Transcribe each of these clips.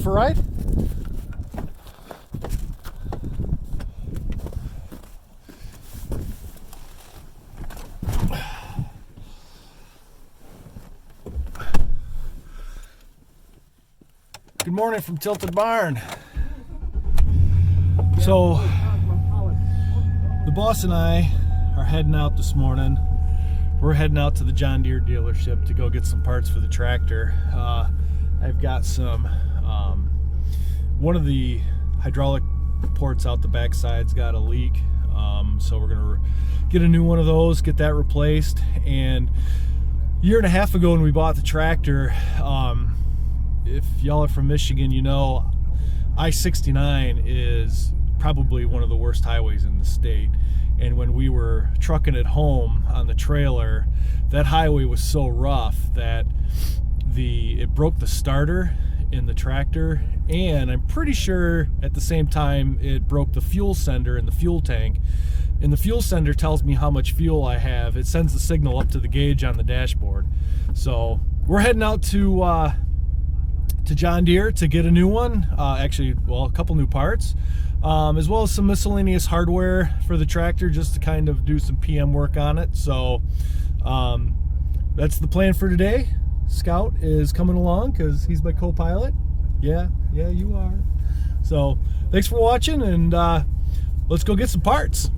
for a ride? Good morning from Tilted Barn. So, the boss and I are heading out this morning. We're heading out to the John Deere dealership to go get some parts for the tractor. I've got some, one of the hydraulic ports out the backside's got a leak. So we're gonna get a new one of those, get that replaced. And a year and a half ago when we bought the tractor, if y'all are from Michigan, you know I-69 is probably one of the worst highways in the state. And when we were trucking it home on the trailer, that highway was so rough that it broke the starter in the tractor, and I'm pretty sure at the same time it broke the fuel sender in the fuel tank. And the fuel sender tells me how much fuel I have. It sends the signal up to the gauge on the dashboard. So we're heading out to John Deere to get a new one. Actually, well, a couple new parts. As well as some miscellaneous hardware for the tractor just to kind of do some PM work on it. So that's the plan for today. Scout is coming along because he's my co-pilot. Yeah, you are. So thanks for watching, and let's go get some parts.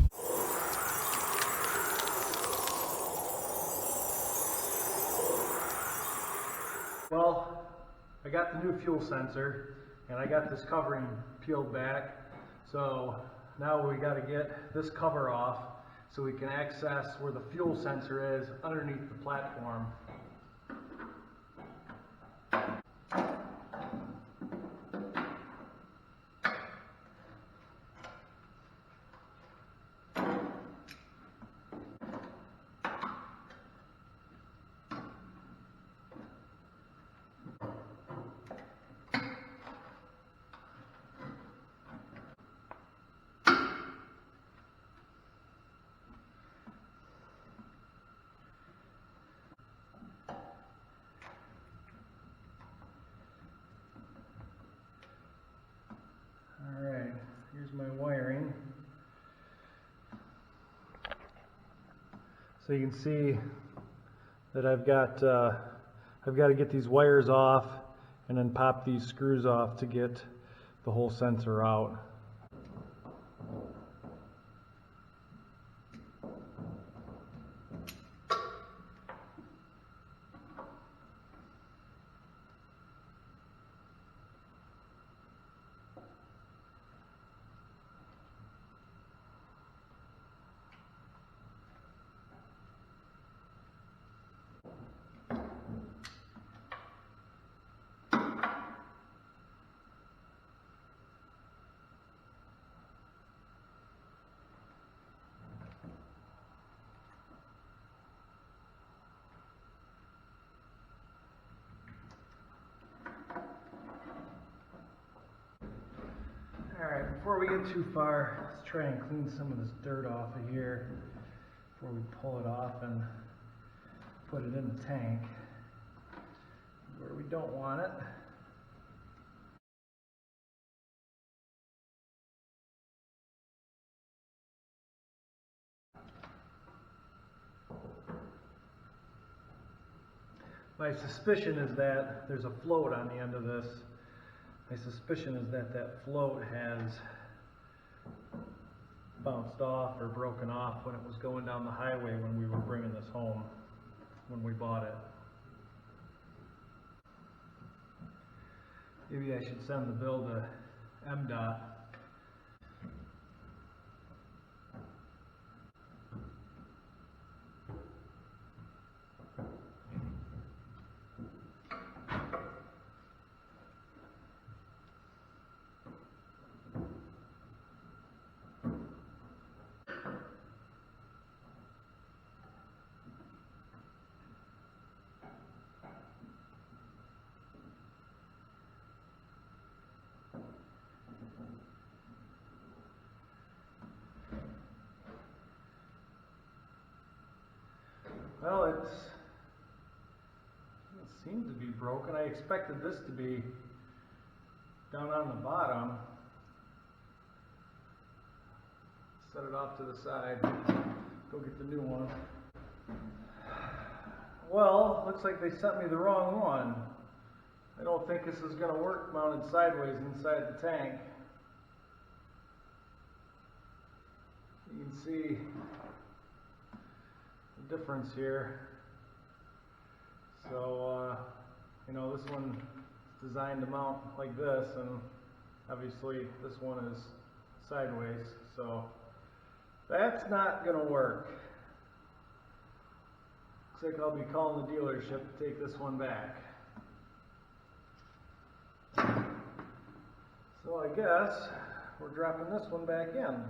Well, I got the new fuel sensor and I got this covering peeled back. So now we got to get this cover off so we can access where the fuel sensor is underneath the platform. Alright, here's my wiring. So you can see that I've got to get these wires off and then pop these screws off to get the whole sensor out. Alright, before we get too far, let's try and clean some of this dirt off of here before we pull it off and put it in the tank where we don't want it. My suspicion is that there's a float on the end of this. My suspicion is that that float has bounced off or broken off when it was going down the highway when we were bringing this home, when we bought it. Maybe I should send the bill to MDOT. Well, it seems to be broken. I expected this to be down on the bottom, set it off to the side, go get the new one. Well, looks like they sent me the wrong one. I don't think this is going to work mounted sideways inside the tank. You can see the difference here. So, you know, this one is designed to mount like this, and obviously this one is sideways, so that's not going to work. Looks like I'll be calling the dealership to take this one back. So I guess we're dropping this one back in.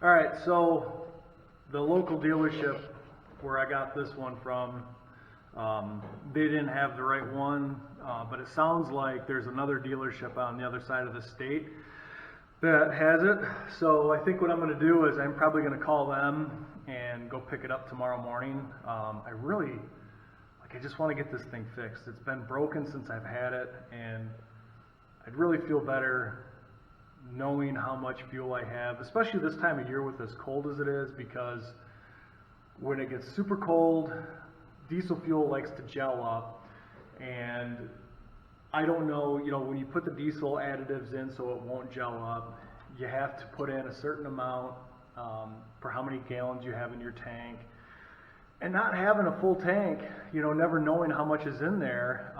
All right, so the local dealership where I got this one from, they didn't have the right one, but it sounds like there's another dealership on the other side of the state that has it. So I think what I'm going to do is I'm probably going to call them and go pick it up tomorrow morning. I just want to get this thing fixed. It's been broken since I've had it, and I'd really feel better knowing how much fuel I have, especially this time of year with as cold as it is, because when it gets super cold, diesel fuel likes to gel up, and I don't know, you know, when you put the diesel additives in so it won't gel up, you have to put in a certain amount for how many gallons you have in your tank. And not having a full tank, you know, never knowing how much is in there,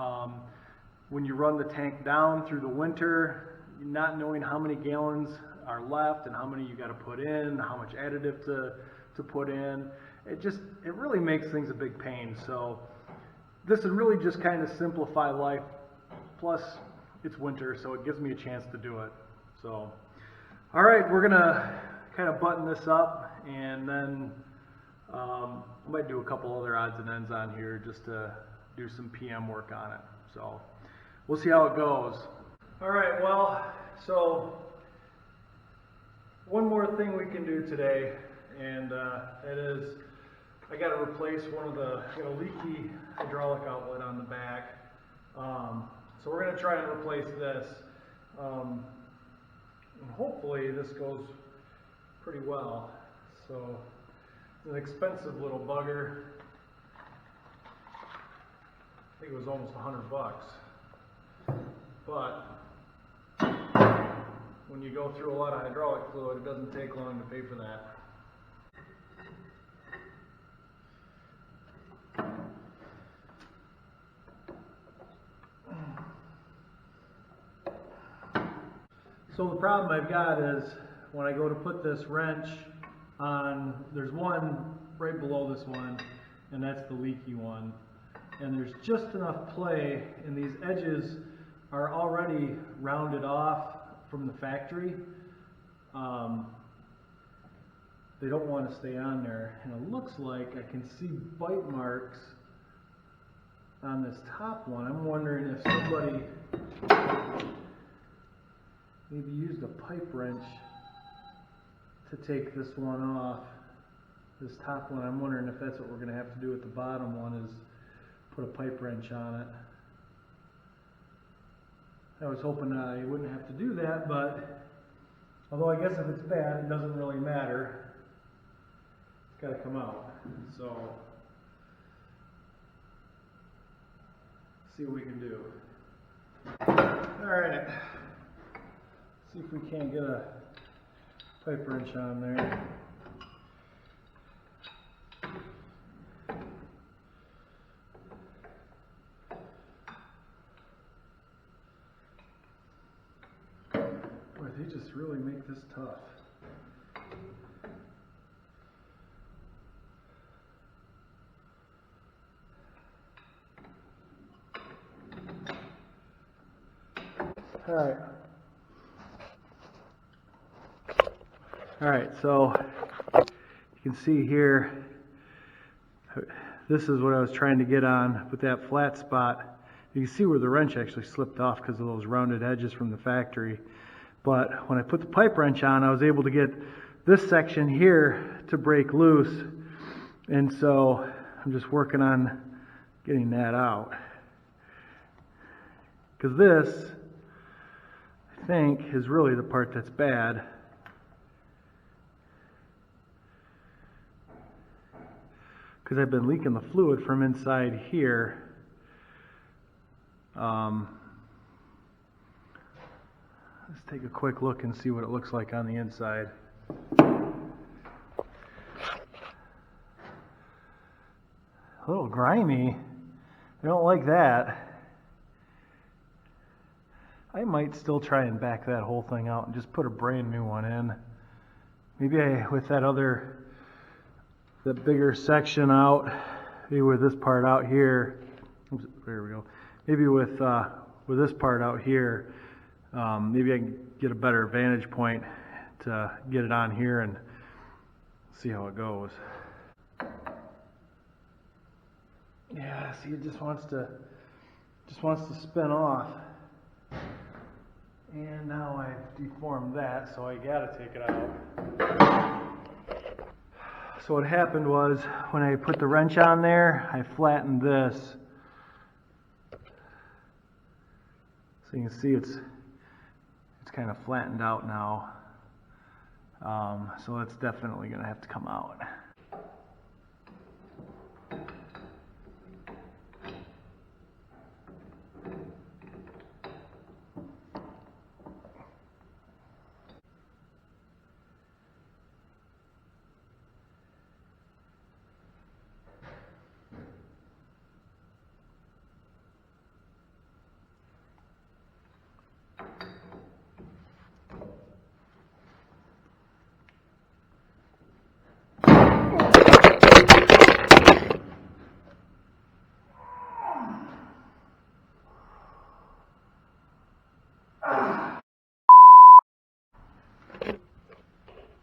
when you run the tank down through the winter, not knowing how many gallons are left and how many you got to put in, how much additive to put in, it really makes things a big pain. So this would really just kind of simplify life. Plus it's winter, so it gives me a chance to do it. So, all right, we're gonna kind of button this up, and then I might do a couple other odds and ends on here just to do some PM work on it. So we'll see how it goes. All right, well, so one more thing we can do today, and that is I got to replace one of the leaky hydraulic outlet on the back. So we're going to try and replace this, and hopefully this goes pretty well. So it's an expensive little bugger. I think it was almost $100, but when you go through a lot of hydraulic fluid, it doesn't take long to pay for that. So the problem I've got is when I go to put this wrench on, there's one right below this one, and that's the leaky one. And there's just enough play, and these edges are already rounded off from the factory. They don't want to stay on there, and it looks like I can see bite marks on this top one. I'm wondering if somebody maybe used a pipe wrench to take this one off, this top one. I'm wondering if that's what we're going to have to do with the bottom one, is put a pipe wrench on it. I was hoping I wouldn't have to do that, but although I guess if it's bad, it doesn't really matter. It's got to come out. So, see what we can do. All right. See if we can't get a pipe wrench on there. tough. All right, so you can see here, this is what I was trying to get on with that flat spot. You can see where the wrench actually slipped off because of those rounded edges from the factory. But when I put the pipe wrench on, I was able to get this section here to break loose. And so I'm just working on getting that out. Because this, I think, is really the part that's bad. Because I've been leaking the fluid from inside here. Let's take a quick look and see what it looks like on the inside. A little grimy. I don't like that. I might still try and back that whole thing out and just put a brand new one in. Maybe with that bigger section out, maybe with this part out here. Oops, there we go. Maybe with this part out here, maybe I can get a better vantage point to get it on here and see how it goes. Yeah, see, it just wants to spin off. And now I've deformed that, so I gotta take it out. So what happened was, when I put the wrench on there, I flattened this. So you can see it's kind of flattened out now. So it's definitely going to have to come out.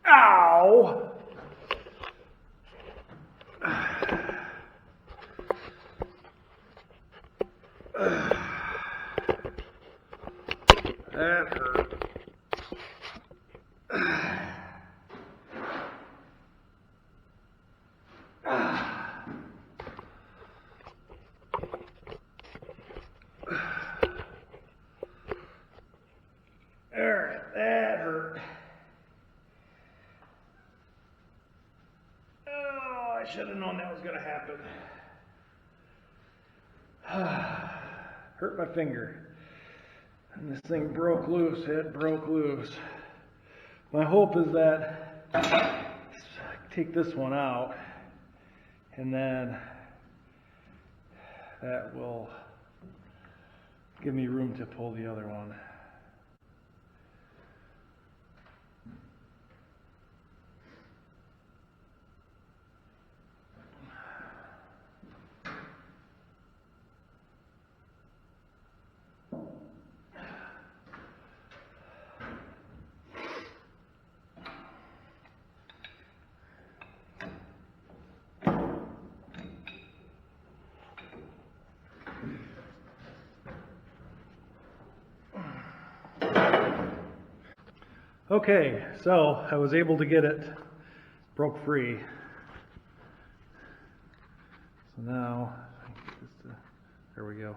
Ow! That hurt. Alright, that hurt. Oh, I should have known that was going to happen. Hurt my finger. And this thing broke loose. It broke loose. My hope is that I take this one out, and then that will give me room to pull the other one. Okay, so I was able to get it broke free. So now, there we go.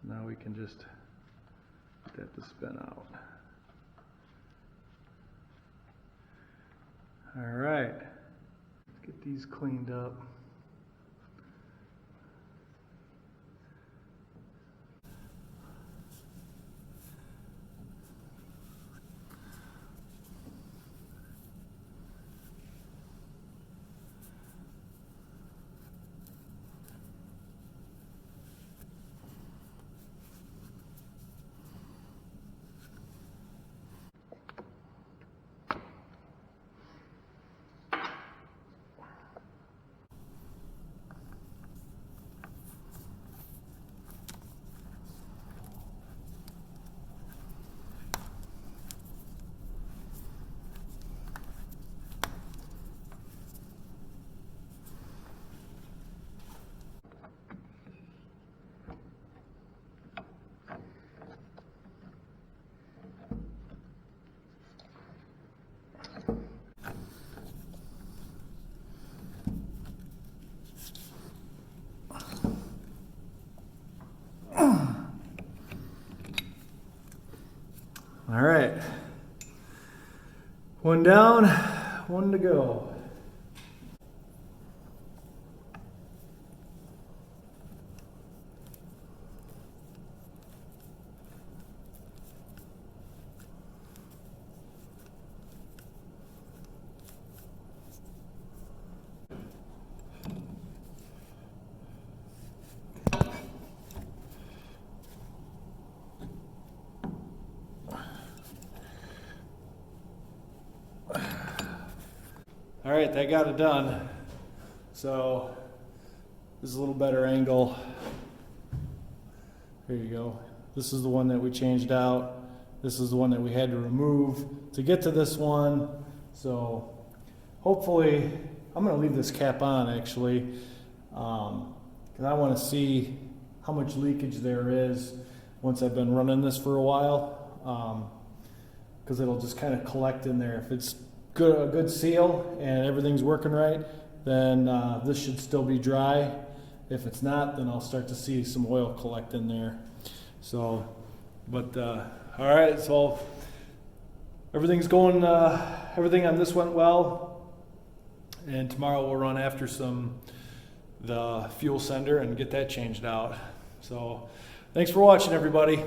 So now we can just get that to spin out. All right, let's get these cleaned up. All right. One down, one to go. All right, that got it done. So this is a little better angle. Here you go. This is the one that we changed out. This is the one that we had to remove to get to this one. So hopefully, I'm gonna leave this cap on actually, because I wanna see how much leakage there is once I've been running this for a while, because it'll just kind of collect in there. If it's a good seal and everything's working right, then this should still be dry. If it's not, then I'll start to see some oil collect in there. So, but all right, so everything's going, everything on this went well, and tomorrow we'll run after the fuel sender and get that changed out. So thanks for watching, everybody.